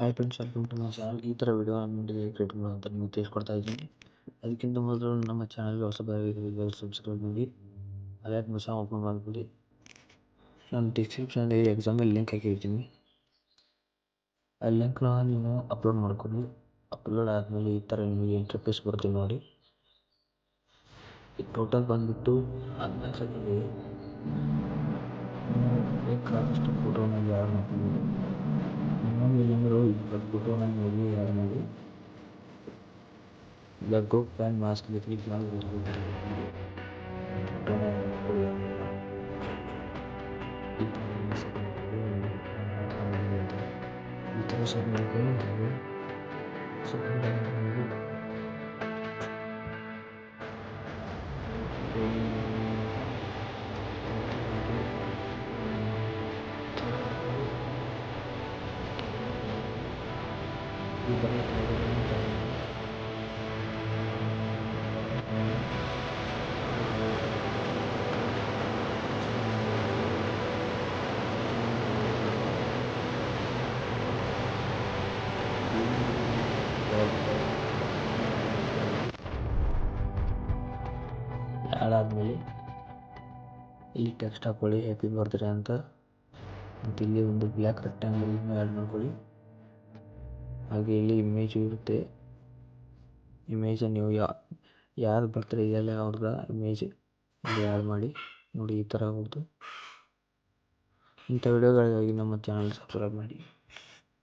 Hi friends, welcome to my channel. ಈ ಥರ video ನೋಡಿ ಕ್ರಿಯೇಟ್ ಮಾಡೋ ಅಂತ ನಿಮಗೆ ತಿಳಿಸ್ಕೊಡ್ತಾ ಇದ್ದೀನಿ. ಅದಕ್ಕಿಂತ ಮೊದಲು ನಮ್ಮ ಚಾನಲ್ಗೆ ಹೊಸಬಾಗಿದ್ದರೆ ಸಬ್ಸ್ಕ್ರೈಬ್ ಮಾಡಿ, ಅಲ್ಯಾಕ್ ಮಿಸ್ ಓಪನ್ ಮಾಡಿಬಿಡಿ. ನಾನು ಡಿಸ್ಕ್ರಿಪ್ಷನಲ್ಲಿ ಎಕ್ಸಾಂಪಲ್ ಲಿಂಕ್ ಹಾಕಿರ್ತೀನಿ. ಆ ಲಿಂಕ್ನ ನೀವು ಅಪ್ಲೋಡ್ ಮಾಡ್ಕೊಳ್ಳಿ. ಅಪ್ಲೋಡ್ ಆದಮೇಲೆ ಈ ಥರ ನಿಮಗೆ ಇಂಟರ್ಫೇಸ್ ಬರ್ತೀವಿ ನೋಡಿ. ಈ ಟೋಟಲ್ ಬಂದುಬಿಟ್ಟು 14 ಸೆಕೆಂಡಿಗೆ ಬೇಕಾದಷ್ಟು ಫೋಟೋನ ಯಾರು ಮಾಡ್ಕೊಂಡು ನಿಮ್ಮದು 20 ಫೋಟೋನ ನೀವು ಯಾರು ಮಾಡಿ ಇಲ್ಲ ಗ್ರೂಪ್ ಪ್ಯಾನ್ ಮಾಸ್ಕ್ಗೆ ಕ್ಲಿಕ್ ಮಾಡಿ ಫೋಟೋನ ಹಾಕೊಳ್ಳಿ. ಈ ಥರ ಸೆಟ್ ಮಾಡ್ಕೊಂಡು ಈ ಥರ ಆ್ಯಡ್ ಆದಮೇಲೆ ಇಲ್ಲಿ ಟೆಕ್ಸ್ಟ್ ಹಾಕೊಳ್ಳಿ, ಹ್ಯಾಪಿ ಬರ್ತ್ಡೇ ಅಂತ. ಮತ್ತು ಇಲ್ಲಿ ಒಂದು ಬ್ಲ್ಯಾಕ್ ರೆಕ್ಟ್ಯಾಂಗಲ್ ಆ್ಯಡ್ ಮಾಡ್ಕೊಳ್ಳಿ. ಹಾಗೆ ಇಲ್ಲಿ ಇಮೇಜ್ ಇರುತ್ತೆ. ಇಮೇಜ್ ನೀವು ಯಾರು ಬರ್ತ್ಡೇ ಇದೆಯಲ್ಲ ಅವ್ರದ ಇಮೇಜ್ ಇಲ್ಲಿ ಆ್ಯಡ್ ಮಾಡಿ ನೋಡಿ. ಈ ಥರ ಆಗೋದು. ಇಂಥ ವಿಡಿಯೋಗಳಿಗಾಗಿ ನಮ್ಮ ಚಾನಲ್ ಸಬ್ಸ್ಕ್ರೈಬ್ ಮಾಡಿ.